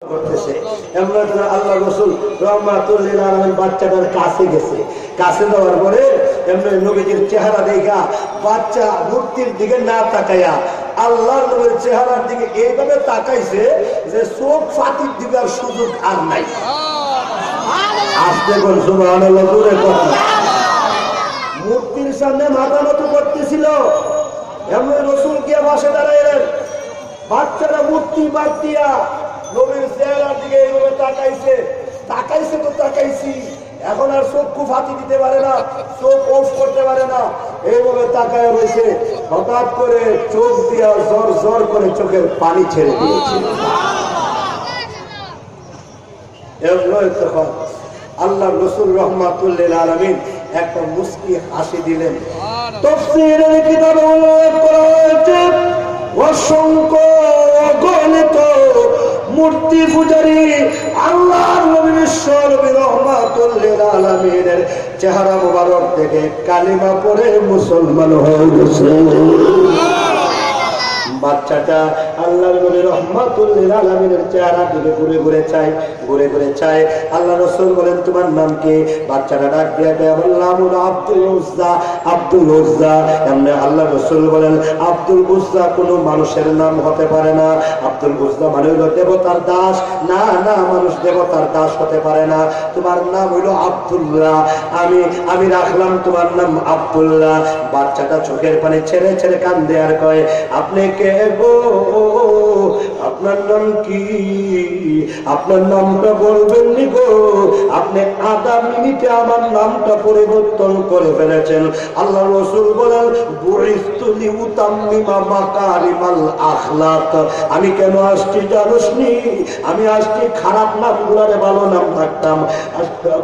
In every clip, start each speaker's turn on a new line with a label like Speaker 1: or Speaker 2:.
Speaker 1: করতেছে এমন আল্লাহ রাসূল রাহমাতুল লিল আলামিন বাচ্চাটার কাছে গেছে। কাছে যাওয়ার পরে এমন নবীজির চেহারা দেখা বাচ্চা মূর্তির দিকে না তাকায়া আল্লাহর নবীর চেহারার দিকে এইভাবে তাকাইছে যে চোখ ফাটির দিবার সুযোগ আর নাই। আস্তে করে সুবহানাল্লাহ জোরে কথা। মূর্তির সামনে মাথা নত করতেছিল, এমন রাসূল গিয়ে বসে দাঁড়াইলেন। বাচ্চারা মূর্তি বাদ দিয়া নবীর চেহারার দিকে এইভাবে তাকাইছে। তাকাইছে তো তাকাইছি, এখন আর চক্ষু ফাঁকি দিতে পারে না, চোখ অফ করতে পারে না, এইভাবে তাকায় রয়েছে। হঠাৎ করে চোখ দিয়া জোর জোর করে চোখের পানি ছেড়ে দিয়েছে। তখন আল্লাহ রাসূল রাহমাতুল লিল আলামিন একটা মুস্কি হাসি দিলেন। তাফসীরের কিতাবে উল্লেখ করা হয়েছে অসংখ্য অগণিত মূর্তি পূজারী আল্লাহর নবী বিশ্বনবী রাহমাতুল লিল আলামিনের চেহারা মোবারক থেকে কালিমা পড়ে মুসলমান হয়ে গেছে। বাচ্চাটা আল্লাহর নবী রাহমাতুল লিল আলামিনের চেহারা দিকে ঘুরে ঘুরে চায়, ঘুরে ঘুরে চায়। আল্লাহ রাসূল বলেন, তোমার নাম কি? বাচ্চাটা ডাক দিয়ে বললাম আব্দুল উজ্জা। আব্দুল উজ্জা। এমনি আল্লাহ রাসূল বলেন, আব্দুল উজ্জা কোনো মানুষের নাম হতে পারে না। আব্দুল উজ্জা মানে হইল দেবতার দাস। না না, মানুষ দেবতার দাস হতে পারে না। তোমার নাম হইল আব্দুল্লাহ। আমি রাখলাম তোমার নাম আব্দুল্লাহ। বাচ্চাটা চোখের পানি ছেড়ে ছেড়ে কান্দে আর কয়, আপনি কে গো? আপনার নাম কি? আপনার নামটা বলবেন নি গো? আপনি আধা মিনিটে আমার নামটা পরিবর্তন করে ফেলেছেন। আল্লাহ রাসূল বলেন, বুইস্তু লিউতাম্মিমা মাকারিমাল আখলাক। আমি কেন আসছি জানোসনি? আমি আসছি খারাপ নামগুলোরে ভালো নাম রাখতাম,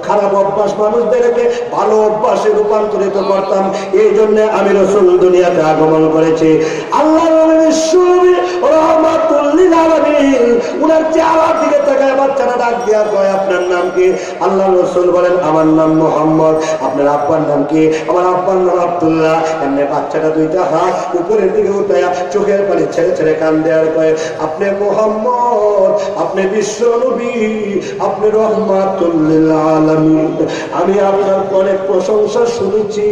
Speaker 1: খারাপ অভ্যাস মানুষদেরকে ভালো অভ্যাসে রূপান্তরিত করতাম। এই জন্য আমি রাসূল দুনিয়াতে আগমন করেছি। আল্লাহ রাহমাতুল লিল আলামিন উনার চেহারার দিকে তাকায় বাচ্চাটা ডাক দিয়া কয়, আপনার নাম কি? আল্লাহ রাসূল বলেন, আমার নাম মুহাম্মদ। আপনার আব্বার নাম কি? আমার আব্বার নাম আব্দুল্লাহ। এমনি বাচ্চাটা দুইটা হাত উপরের দিকে উঠায়া চোখের পানি ছেড়ে ছেড়ে কান্দে আর কয়, আপনি মুহাম্মদ, আপনি বিশ্ব নবী, আপনি রাহমাতুল লিল আলামিন। আমি আপনার অনেক প্রশংসা শুনেছি,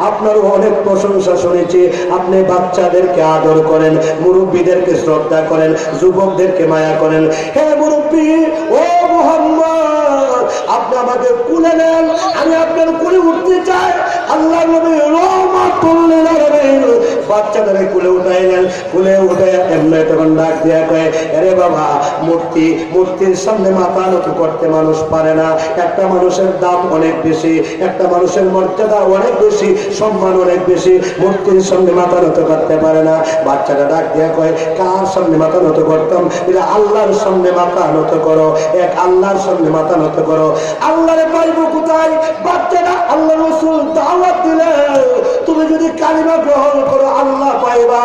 Speaker 1: আপনার অনেক প্রশংসা শুনেছি। আপনি বাচ্চাদেরকে আদর করেন, মুরব্বীদেরকে শ্রদ্ধা করেন, যুবকদেরকে মায়া করেন। হে মুরব্বী, ও মুহাম্মদ, আপনি আমাকে কুলে নেন, আমি আপনার কুলে উঠতে চাই। আল্লাহ নবী রাহমাতুল লিল আলামিন বাচ্চাটাকে কুলে উঠাইলেন। কুলে উঠে এমনি তখন ডাক দিয়া কয়, আরে বাবা, মূর্তির সামনে মাথা নত করতে মানুষ পারে না। একটা মানুষের দাম অনেক বেশি, একটা মানুষের মর্যাদা অনেক বেশি, সম্মান অনেক বেশি। মূর্তির সামনে মাথা নত করতে পারে না। বাচ্চাটা ডাক দিয়া কয়, কার সামনে মাথা নত করতাম? এটা আল্লাহর সামনে মাথা নত করো, এক আল্লাহর সামনে মাথা নত করো। আল্লাহরে পাইব কোথায়? বাচ্চাটা আল্লাহ রাসূল দাওয়াত দিলেন, তুমি যদি কালিমা গ্রহণ করো আল্লাহ পাইবা,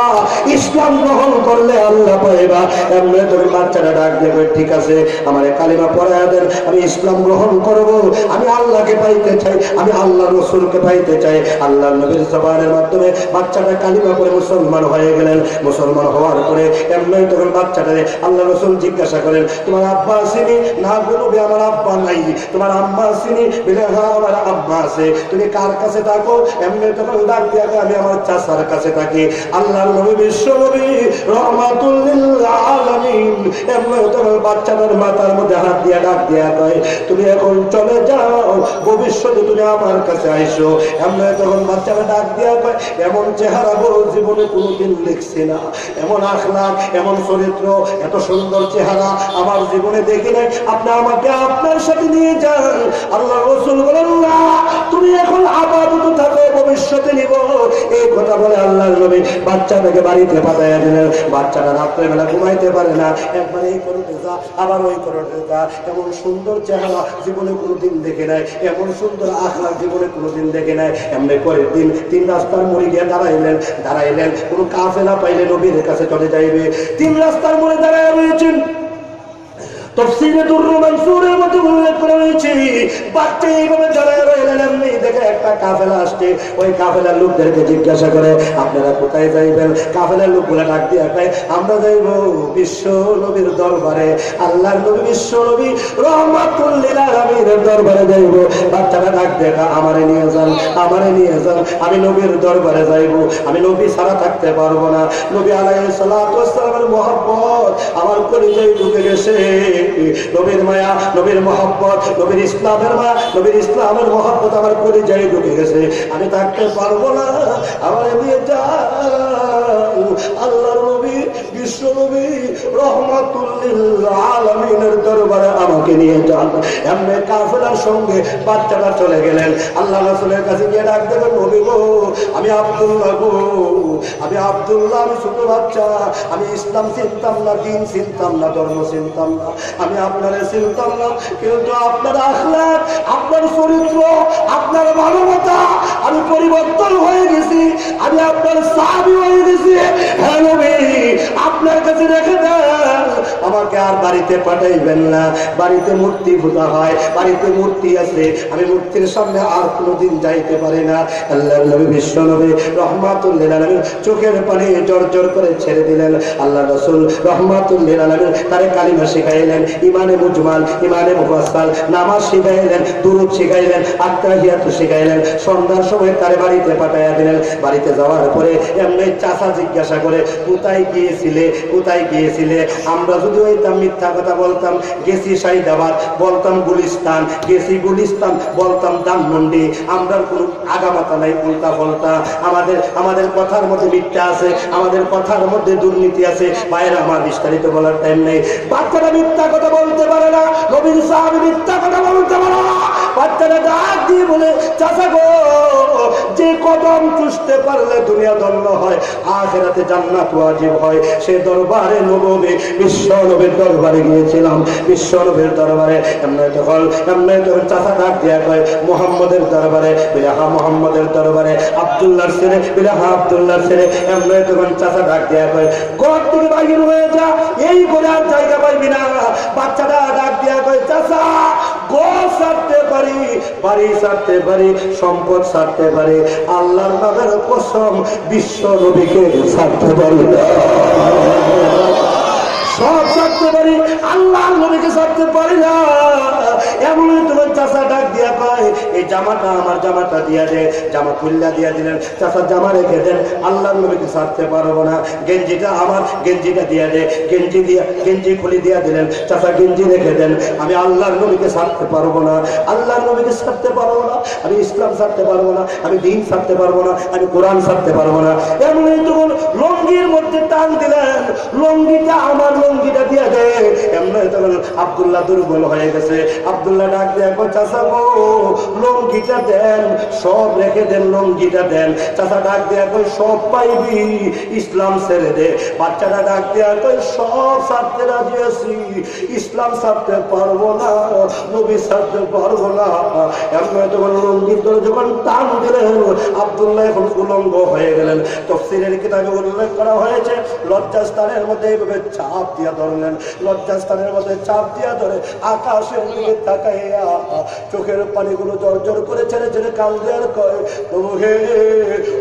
Speaker 1: ইসলাম গ্রহণ করলে আল্লাহ পাইবা। এমনি তুমি বাচ্চাটা ডাক দিয়ে কয়, ঠিক আছে, আমার কালিমা পড়ায়া দেন, আমি ইসলাম গ্রহণ করব। আমি আল্লাহকে পাইতে চাই, আমি আল্লাহ রাসূলকে পাইতে চাই। আল্লাহর নবীর জবানের মাধ্যমে বাচ্চাটা কালিমা পড়ে মুসলমান হয়ে গেলেন। মুসলমান হওয়ার পরে এমনি তখন বাচ্চাটারে আল্লাহ রাসূল জিজ্ঞাসা করেন, তোমার আব্বা আসেনি? না গো নবী, আমার আব্বা নাই। তোমার আম্মা আসেনি? বলে, হ্যাঁ, আমার আব্বা আছে। তুমি কার কাছে থাকো? এমনি তখন ডাক দিয়া, আমি আমার চাচার কাছে থাকি। আল্লাহর নবী বিশ্ব নবী রাহমাতুল লিল আলামিন এমনি তখন বাচ্চাটার মাথার মধ্যে হাত দিয়া ডাক দিয়া কয়, তুমি এখন চলে যাও, ভবিষ্যতে তুমি আমার কাছে আইসো। এমনি তখন বাচ্চাটা ডাক দিয়া কয়, এমন চেহারা গো জীবনে কোনোদিন দেখছি না, এমন আখলাক, এমন চরিত্র, এত সুন্দর চেহারা আমার জীবনে দেখি নাই। আপনি আমাকে আপনার সাথে নিয়ে যান। আল্লাহ রাসূল বলেন, না, তুমি এখন আপাতত থাকো, ভবিষ্যতে নিব। এই কথা বলে আল্লাহর নবী বাচ্চাটাকে বাড়িতে পাঠাইয়া দিলেন। বাচ্চাটা রাত্রেবেলা ঘুমাইতে পারে না, একবার এই করতে যা, আবার ওই করতে যা। এমন সুন্দর চেহারা জীবনে কোনোদিন দেখে নাই, এমন সুন্দর আখলাক জীবনে কোনোদিন দেখে নাই। এমনি পরের দিন 3 রাস্তার মোড়ে গিয়ে দাঁড়াইলেন। কোনো কাফেলা পাইলে নবীর কাছে চলে যাইবে। 3 রাস্তার মোড়ে দাঁড়াইয়া রয়েছেন। তাফসীরে দুররুল মানসুরের মধ্যে উল্লেখ করা হয়েছে, বাচ্চা এইভাবে দাঁড়ায় রইলেন, এমনি দেখে একটা কাফেলা আসছে। ওই কাফেলার লোকদেরকে জিজ্ঞাসা করে, আপনারা কোথায় যাইবেন? কাফেলার লোকগুলা ডাক দিয়ে কয়, আমরা যাইব বিশ্ব নবীর দরবারে, আল্লাহর নবী বিশ্ব নবী রাহমাতুল লিল আলামিনের দরবারে যাইব। বাচ্চাটা ডাক দিয়ে কয়, আমারে নিয়ে যান, আমারে নিয়ে যান, আমি নবীর দরবারে যাইব, আমি নবী ছাড়া থাকতে পারবো না। নবী আলাইহিস সালাতু ওয়াস সালামের মহব্বত আমার পরিচয় ঢুকে গেছে, নবীর মায়া, নবীর মহব্বত, নবীর ইসলামের মায়া, নবীর ইসলামের মহব্বত আমার পরিচয় ঢুকে গেছে, আমি থাকতে পারবো না, আমার নিয়ে যাও। আল্লাহর নবী বিশ্ব নবী রাহমাতুল লিল আলামিনের দরবারে আমাকে নিয়ে যান। এমনি কাফেলার সঙ্গে বাচ্চাটা চলে গেলেন। আল্লাহ রাসূলের কাছে গিয়ে ডাক দেবেন, নবী গো, আমি আব্দুল্লাহ গো, আমি আব্দুল্লাহ, আমি ছোট বাচ্চা, আমি ইসলাম চিনতাম না, দিন চিনতাম না, ধর্ম চিনতাম না, আমি আপনারে চিনতাম না, কিন্তু আপনার আখলাক, আপনার চরিত্র, আপনার মানবতা, আমি পরিবর্তন হয়ে গেছি, আমি আপনার সাহাবী হয়ে গেছি। হ্যাঁ নবী, আপনার কাছে রেখে দেন, আমাকে আর বাড়িতে পাঠাইবেন না। বাড়িতে মূর্তি পূজা হয়, বাড়িতে মূর্তি আছে, আমি মূর্তির সামনে আর কোনোদিন যাইতে পারি না। আল্লাহর নবী বিশ্ব নবী রাহমাতুল লিল আলামিন চোখের পানি জর্জর করে ছেড়ে দিলেন। আল্লাহ রাসূল রাহমাতুল লিল আলামিন তারে কালিমা শিখাইলেন, ইমানে মুজমাল, ইমানে মুফাসসাল, নামাজ শিখাইলেন, দুরূদ শিখাইলেন, আত্তাহিয়াত শিখাইলেন। সন্ধ্যার সময় তারে বাড়িতে পাঠাইয়া দিলেন। বাড়িতে যাওয়ার পরে এমনি চাচা জিজ্ঞাসা করে, কোথায় গিয়েছিলে, কোথায় গিয়েছিলে? আমরা যদি হইতাম মিথ্যা কথা বলতাম, গেছি শাহিদাবাদ, বলতাম গুলিস্তান, গেছি গুলিস্তান, বলতাম ধানমন্ডি। আমরা কোনো আগামাতা নাই, উল্টা পাল্টা, আমাদের কথার মধ্যে মিথ্যা আছে, আমাদের কথার মধ্যে দুর্নীতি আছে। বাইরে আমার বিস্তারিত বলার টাইম নেই। বাচ্চারা মিথ্যা কথা বলতে পারে না, নবীর সাহাবী মিথ্যা কথা বলতে পারে না। বাচ্চারা ডাক দিয়ে বলে, চাচা গো, যে কদম চুষতে পারলে দুনিয়া ধন্য হয়, আখিরাতে জান্নাত ওয়াজিব হয়, সে দরবারে নবী বিশ্ব নবীর দরবারে গিয়েছিলাম, বিশ্ব নবীর দরবারে। এমনি তখন চাচা ডাক দিয়া কয়, মুহাম্মদের দরবারে, বিরাহা মুহাম্মদের দরবারে, আব্দুল্লাহর ছেলে, বিরাহা আব্দুল্লাহর ছেলে। এমনি তখন চাচা ডাক দিয়া কয়, ঘর থেকে বাইরে হয়ে যা, এই করে আর জায়গা পাইবি না। বাচ্চাটা ডাক দিয়া কয়, চাচা, ঘর ছাড়তে পারি, বাড়ি ছাড়তে পারি, সম্পদ ছাড়তে পারি, আল্লাহর নামের কসম বিশ্ব নবীকে ছাড়তে পারি না। সব ছাড়তে পারি, আল্লাহর নবীকে ছাড়তে পারি না। এমনই তোমার চাচা ডাক দিয়া কয়, এই জামাটা আমার, জামাটা দিয়া দে। জামা খুল্লা দিয়া দিলেন। চাচা জামা রেখে দেন, আল্লাহর নবীকে ছাড়তে পারবো না। গেঞ্জিটা আমার, গেঞ্জিটা দিয়া দে। গেঞ্জি খুলে দিয়া দিলেন। চাচা গেঞ্জি রেখে দেন, আমি আল্লাহর নবীকে ছাড়তে পারবো না, আল্লাহর নবীকে ছাড়তে পারবো না, আমি ইসলাম ছাড়তে পারবো না, আমি দিন ছাড়তে পারবো না, আমি কোরআন ছাড়তে পারবো না। এমনই তখন লঙ্গির মধ্যে টান দিলেন, লঙ্গিটা আমার, লঙ্গিটা দিয়া দে। এমনি তখন আব্দুল্লাহ দুর্বল হয়ে গেছে। আব্দুল্লাহ ডাক দেয়া কয়, চাচা গো, লঙ্গিটা দেন, সব রেখে দেন, লঙ্গিটা দেন। চাচা ডাক দেয়া কয়, সব পাইবি, ইসলাম ছেড়ে দে। বাচ্চাটা ডাক দেয়া কয়, সব ছাড়তে রাজি আছি, ইসলাম ছাড়তে পারবো না, নবী ছাড়তে পারবো না। এমনি তখন লঙ্গির ধরে যখন টান দিলেন, আব্দুল্লাহ এখন উলঙ্গ হয়ে গেলেন। তাফসীরের কিতাবে উল্লেখ করা হয়েছে, লজ্জাস্থানের মধ্যে এইভাবে চাপ দিয়া ধরলেন, লজ্জাস্থানের মধ্যে চাপ দিয়া ধরে আকাশের দিকে তাকাইয়া চোখের পানিগুলো জর্জর করে ছেড়ে ছেড়ে কাঁদে আর কয়, প্রভু হে,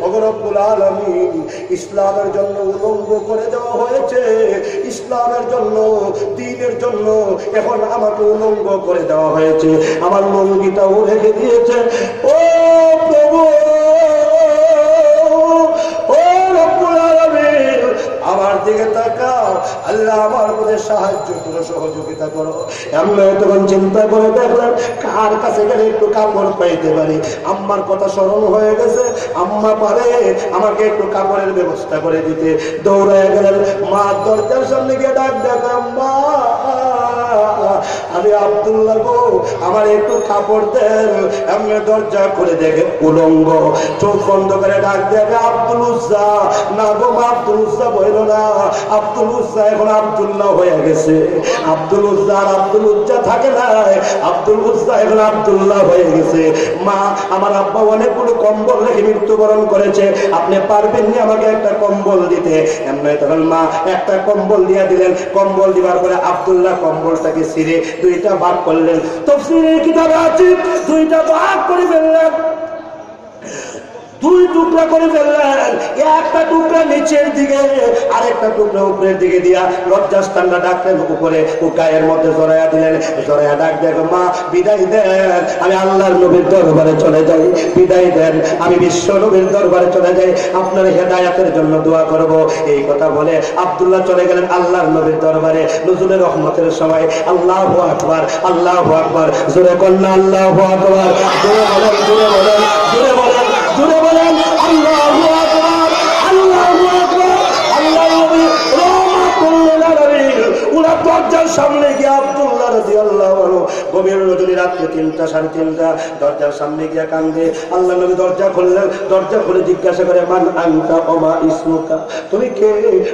Speaker 1: ওগো রব্বুল আলামিন, ইসলামের জন্য উলঙ্গ করে দেওয়া হয়েছে, ইসলামের জন্য, দ্বীনের জন্য এখন আমাকে উলঙ্গ করে দেওয়া হয়েছে, আমার লঙ্গিটাও রেখে দিয়েছে। ও প্রভু, ও রব্বুল আলামিন, আমার দিকে তাকাও, আল্লাহ আমার মধ্যে সাহায্য করো, সহযোগিতা করো। এমন তখন চিন্তা করে দেখলেন, কার কাছে গেলে একটু কাপড় পাইতে পারি। আম্মার কথা স্মরণ হয়ে গেছে, আম্মা পারে আমাকে একটু কাপড়ের ব্যবস্থা করে দিতে। দৌড়ায় গেলেন, মা দরজার সামনে গিয়ে ডাক দেখা, মা আমি আব্দুল্লাহ গো আমার একটু কাপড় দেন। এমনি দরজা করে দেখে উলঙ্গ, চোখ বন্ধ করে ডাক দেখে আব্দুল উজ্জা। না গো আব্দুল উজ্জা বইল না, আব্দুল উজ্জা এখন আব্দুল্লাহ হয়ে গেছে। আব্দুল উজ্জা আর আব্দুল উজ্জা থাকে না, আব্দুল উজ্জা এখন আব্দুল্লাহ হয়ে গেছে। মা আমার আব্বা অনেকগুলো কম্বল রেখে মৃত্যুবরণ করেছে, আপনি পারবেন না আমাকে একটা কম্বল দিতে? এমনি তখন মা একটা কম্বল দিয়ে দিলেন। কম্বল দিবার পরে আব্দুল্লাহ কম্বলটাকে ছিঁড়ে দুইটা ভাগ করলেন। তাফসীরের কিতাবে আছে দুইটা ভাগ করে ফেললেন, দুই টুকরা করে ফেললেন। একটা টুকরা নিচের দিকে আর একটা টুকরা উপরের দিকে দিয়া লজ্জাস্থানটা ডাকলেন উপরে, ও গায়ের মধ্যে জড়াইয়া দিলেন। জড়াইয়া ডাক দেখো মা বিদায় দেন, আমি আল্লাহর নবীর দরবারে চলে যাই। বিদায় দেন, আমি বিশ্ব নবীর দরবারে চলে যাই, আপনার হেদায়েতের জন্য দোয়া করব। এই কথা বলে আব্দুল্লাহ চলে গেলেন আল্লাহর নবীর দরবারে। নজরুলের রহমতের সময় আল্লাহু আকবার, আল্লাহু আকবার, জোরে কন্যা আল্লাহু আকবার, জোরে বলেন, জোরে বলেন, জোরে বলেন, জোরে বলেন আল্লাহু আকবার, আল্লাহু আকবার। আল্লাহর নবী রাহমাতুল্লিল আলামিন ওরা দরজার সামনে গিয়ে আব্দুল্লাহ রাদিয়াল্লাহু আনহু গভীর রজনী রাত্রে 3টা 3:30 দরজার সামনে গিয়ে কান্দে। আল্লাহ নবী দরজা খুললেন। দরজা খুলে জিজ্ঞাসা করে মান আনতা ওমা ইসমুকা, তুমি কে,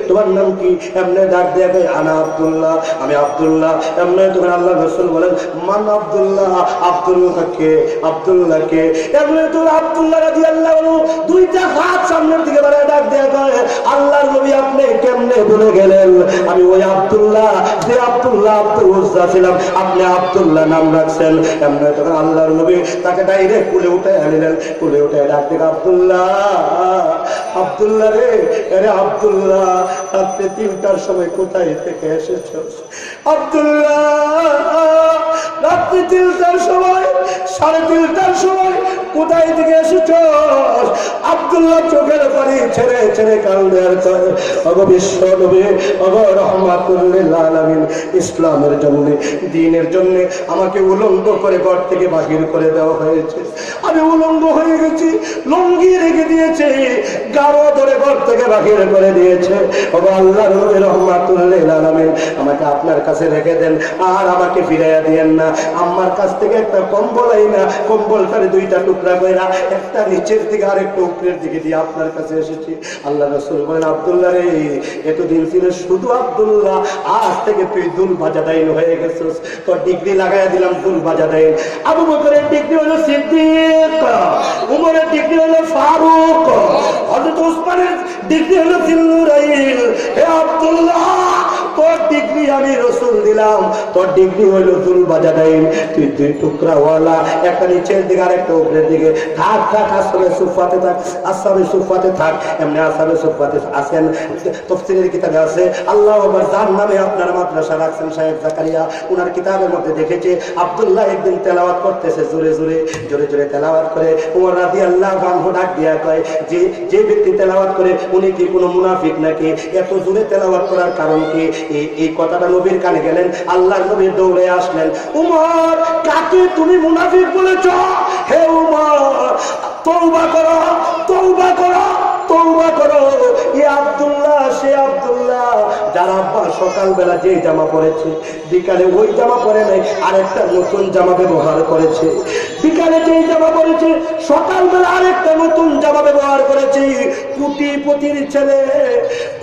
Speaker 1: তোমার নাম কি? এমনি ডাক দিয়ে কয় আনা আব্দুল্লাহ, আমি আব্দুল্লাহ। এমনি তখন আল্লাহ রাসূল বলেন মান আব্দুল্লাহ, আব্দুল্লাহ কে, আব্দুল্লাহ কে? এমনি তো আব্দুল্লাহ রাদিয়াল্লাহু আনহু দুইটা হাত সামনের দিকে বাড়ায় ডাক দিয়ে কয় আল্লাহর নবী আপনি কেমনে ভুলে গেলেন? আমি ওই আব্দুল্লাহ, যে আব্দুল্লাহ আব্দুল উজ্জা ছিলাম, আপনি আব্দুল্লাহ নাম রাখছেন। এমনি তখন আল্লাহর নবী তাকে ডাইরেক্ট কুলে উঠে আনিলেন। কুলে উঠে ডাক দিয়ে আব্দুল্লাহ, আব্দুল্লাহ রে, আরে আব্দুল্লাহ রাত্রে 3টার সময় কোথায় থেকে এসেছো? আব্দুল্লাহ রাত্রে 3টার সময়, 3:30টার সময় কোথায় থেকে এসেছো? আব্দুল্লাহ চোখের পানি ছেড়ে ছেড়ে কান্দে আর কয় ওগো বিশ্ব নবী, ওগো রাহমাতুল্লিল আলামিন, ইসলামের জন্য, দ্বীনের জন্য আমাকে উলঙ্গ করে ঘর থেকে বাহির করে দেওয়া হয়েছে। আমি উলঙ্গ হয়ে গেছি, লুঙ্গি রেখে দিয়েছে, গাড়ো ধরে ঘর থেকে বাহির করে দিয়েছে। ওগো আল্লাহর নবী রাহমাতুল্লিল আলামিন, আমাকে আপনার কাছে রেখে দেন আর আমাকে ফিরাইয়া দিয়েন না। আমার কাছ থেকে একটা কম্বল আইনা কম্বলটারে 2টা টুকরা কইরা একটা নিচের দিকে আর একটা উপরের দিকে দিয়ে আপনার কাছে এসেছি। আল্লাহ রাসূল বলেন আব্দুল্লাহ রে, এতদিন ছিল শুধু আব্দুল্লাহ, আজ থেকে তুই দুল বাজাদাইন হয়ে গেছিস। তোর ডিগ্রি লাগাইয়া দিলাম দুল বাজাদাইন। আবু বকরের ডিগ্রি হলো সিদ্দিক, উমরের ডিগ্রি হলো ফারুক, হযরত ওসমানের ডিগ্রি হলো জিন্নুরাইন। হে আব্দুল্লাহ, তোর ডিগ্রি আমি রাসূল দিলাম, তোর ডিগ্রি হলো দুল বাজাদাইন। তুই 2 টুকরা ওয়ালা, একটা নিচের দিকে আর একটা উপরের দিকে। থাক থাক, আসবে সুফাতে থাক, আসবে সুফাতে থাক। এমনি আসবে সুফাতে আসেন। তাফসীরের কিতাবে আছে আল্লাহ আকবার, যার নামে আপনার মাদ্রাসা রাখছেন সাহেব জাকারিয়া, ওনার কিতাবের মধ্যে দেখেছে আব্দুল্লাহ একদিন তেলাওয়াত করতেছে, জোরে জোরে জোরে জোরে তেলাওয়াত করে। ওমর রাদিয়াল্লাহু আনহু ডাক দিয়া কয় যে ব্যক্তি তেলাওয়াত করে উনি কি কোনো মুনাফিক নাকি? এত জোরে তেলাওয়াত করার কারণ কি? এই কথাটা নবীর কানে গেলেন, আল্লাহর নবী দৌড়ে আসলেন। উমর, কাকে তুমি মুনাফিক বলেছ? হে উমর, তওবা করো, তওবা করো, তওবা করো। এই আব্দুল্লাহ, সে আব্দুল্লাহ যার আব্বা সকালবেলা যে জামা পরেছে, বিকালে ওই জামা পরে নাই, আরেকটা নতুন জামা ব্যবহার করেছে। বিকালে যে জামা পরেছে, সকালবেলা আরেকটা নতুন জামা ব্যবহার করেছে। কোটিপতির ছেলে,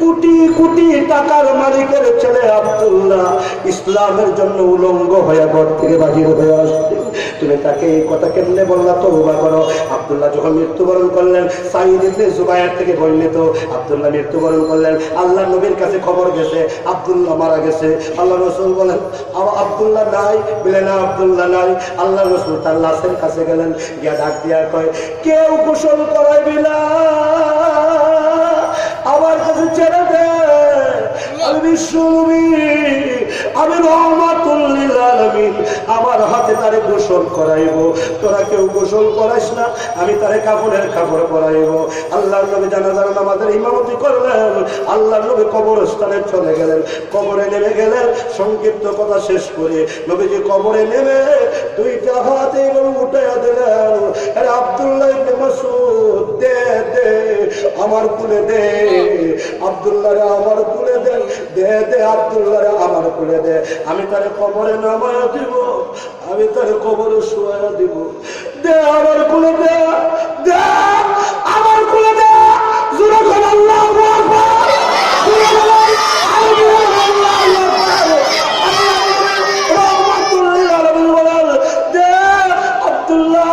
Speaker 1: কোটি কোটি টাকার মালিকের ছেলে আব্দুল্লাহ ইসলামের জন্য উলঙ্গ হয়ে ঘর থেকে বাহির হয়ে আসছে। তুমি তাকে এই কথা কেমনে বললা? তওবা করো। আব্দুল্লাহ যখন মৃত্যুবরণ করলেন, সাঈদ ইবনে জুবায়ের থেকে বর্ণিত, আব্দুল্লাহ মৃত্যুবরণ করলেন, আল্লাহ নবীর কাছে খবর গেছে আব্দুল্লাহ মারা গেছে। আল্লাহ রাসূল বলেন আব্দুল্লাহ নাই, বলে না আব্দুল্লাহ নাই। আল্লাহ রাসূল তার লাশের কাছে গেলেন, গিয়া ডাক দিয়া কয় কেউ গোসল করাইবি না, আমার কাছে ছেড়ে দে, আমি বিশ্ব নবী, আমি রাহমাতুল্লিল আলামিন, আমার হাতে তারে গোসল করাইব। তোরা কেউ গোসল করাইস না, আমি তারে কাপড়ের কাপড় পরাইব। আল্লাহর নবী জানাজার নামাজের ইমামতি করলেন। আল্লাহর নবী কবরস্থানে চলে গেলেন, কবরে নেমে গেলেন। সংক্ষিপ্ত কথা শেষ করে নবীজি কবরে নেমে 2টা হাত এইভাবে উঠাইয়া দিলেন। আরে আব্দুল্লাহ ইবনে মাসুদ দে দে আমার কুলে দে, আব্দুল্লাহ রে আমার কুলে দে, দে দে আব্দুল্লাহ রে আমার কুলে দে, আমি তারে কবরে নামায়া দিব, আমি তারে কবরে শুয়ায়া দিব, দে আমার কুলে দে, দে আমার কুলে দে, জোরে করে আল্লাহু আকবার, জোরে বলো আল্লাহু আকবার, রাহমাতুল লিল আলামিন বলেন দে আব্দুল্লাহ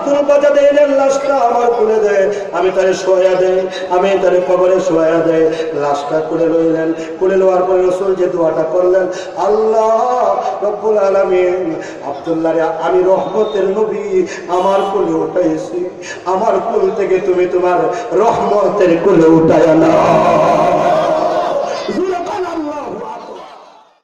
Speaker 1: দুর্বাজা দে লাশটা আমার কুলে দে, আমি তারে শোয়া দেই, আমি তারে কবরে শোয়া দেই, লাশটা কুলে লইলেন, কুলে লওয়ার পরে রাসূল যে দোয়াটা করলেন, আল্লাহ রব্বুল আলামিন আব্দুল্লাহ রে আমি রহমতের নবী আমার কোলে উঠাইছি, আমার কোল থেকে তুমি তোমার রহমতের কোলে উঠায়া নাও।